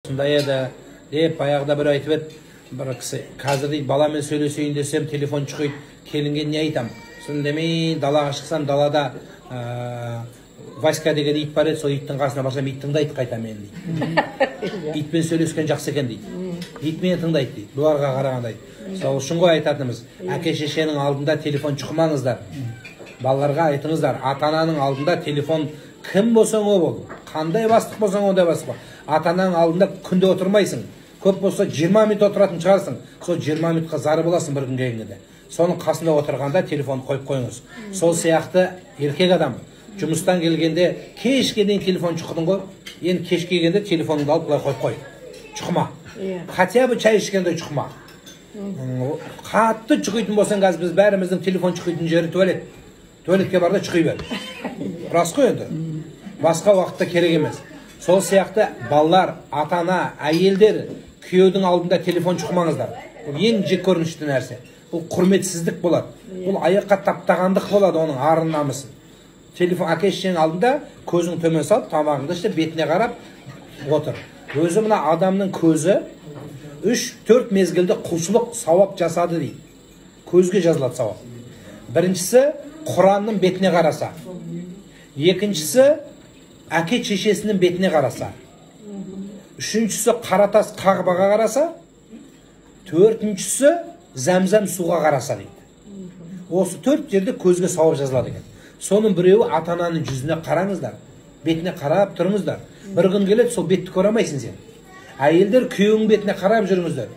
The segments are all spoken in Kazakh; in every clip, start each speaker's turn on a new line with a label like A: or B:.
A: Сондай еді деп баяғыда бір айтып еді, бір кісі қазір дейді баламен сөйлесейін десем телефон шұқиды, келінге не айтам? Сонда мен далаға шықсам, далада Васька деген ит бар еді, сол иттің қасына барсам ит тыңдайды қайта мені дейді. Итпен сөйлескен жақсы екен дейді. Ит мені тыңдайды дейді, бұларға қарағанда дейді. Сол үшін ғой айтатынымыз, әке шешенің алдында телефон шұқымаңыздар. Балаларға айтыңыздар, ата-ананың алдында телефон кім болсаң о бол, қандай бастық болсаң ондай бастық бол. Ата-ананың алдында күнде отырмайсың. Көп болса 20 минут отыратын шығарсың. Сол 20 минутқа зары боласың бір күн келгенде. Соның қасында отырғанда телефон қойып қойыңыз. Сол сияқты еркек адам жұмыстан келгенде кешке дейін телефон шұқыдың ғой. Енді кешке келгенде телефоныңды алып былай қойып қой. Шұқыма. Хотя бы чай ішкенде шұқыма. Қатты шұқитын болсаң, қазір біз бәріміздің телефон шұқитын жері туалет. Туалетке барда шұқи бер. Рас қой енді. Басқа уақытта керек емес. Сол сияқты балалар, ата-ана, әйелдер күйеудің алдында телефон шұқымаңыздар. Бұл ең жек көрінішті нәрсе. Бұл құрметсіздік болады. Бұл аяққа таптағандық болады, оның арын намысын. Телефон әке шешенің алдында көзің төмен салып, тамағыңды ішіп, бетіне қарап отыр. Өзі мына адамның көзі 3-4 мезгілде құлшылық сауап жасады дейді. Көзге жазылады сауап. Біріншісі Құранның бетіне қараса. Екіншісі әке шешесінің бетіне қараса. Үшіншісі Қаратас Қағбаға қараса. Төртіншісі Зәмзәм суға қараса дейді. Осы 4 жерде көзге сауап жазылады екен. Соның біреуі ата-ананың жүзіне қараңыздар. Бетіне қарап тұрыңыздар. Бір күн келеді, сол бетті көремейсің сен. Әйелдер күйеуінің бетіне қарап жүріңіздер.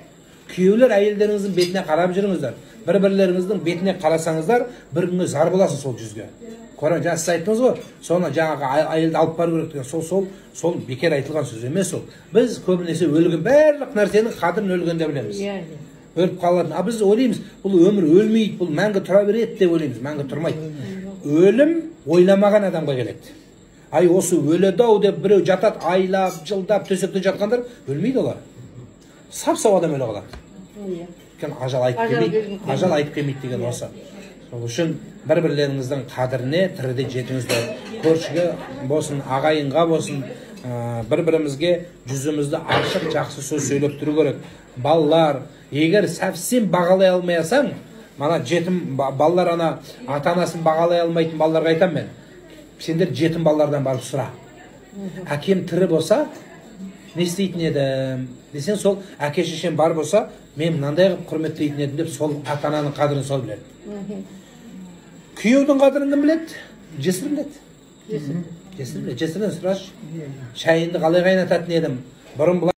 A: Күйеулер әйелдеріңіздің бетіне қарап жүріңіздер. Бір-бірлеріңіздің бетіне қарасаңыздар, бір күнге зар боласың сол жүзге. Көрің, жаңа сіз айттыңыз ғой, соны жаңағы әйелді алып бару керек деген, сол бекер айтылған сөз емес ол. Біз көбінесе өлген, барлық нәрсенің қадірін өлгенде білеміз. Өліп қалатын. А біз ойлаймыз, бұл өмір өлмейді, бұл мәңгі тұра береді деп ойлаймыз, мәңгі тұрмайды. Өлім ойламаған адамға келеді. Ай, осы өледі-ау деп біреу жатады, айлап, жылдап, төсекте жатқандар өлмейді олар. Сап-сау адам өле қалады. Ажал айтып келмейді деген осы. Сол үшін бір-бірлеріңіздің қадіріне тіріде жетіңіздер. Көршіге болсын, ағайынға болсын, бір-бірімізге жүзімізді ашық, жақсы сөз сөйлеп тұру керек. Балалар, егер совсем бағалай алмайсаң, мана жетім балалар, ана ата-анасын бағалай алмайтын балаларға айтам мен. Сендер жетім балалардан барып сұра. Әкем тірі болса, не істейтін едім десең, сол әке шешем бар болса, мен мынандай қылып құрметтейтін едім деп, сол ата-ананың қадірін сол біледі. Күйеудің қадірін кім біледі? Жесір біледі. Жесір біледі. Жесірден сұрашы. Шайынды қалай қайнататын едім? Бұрын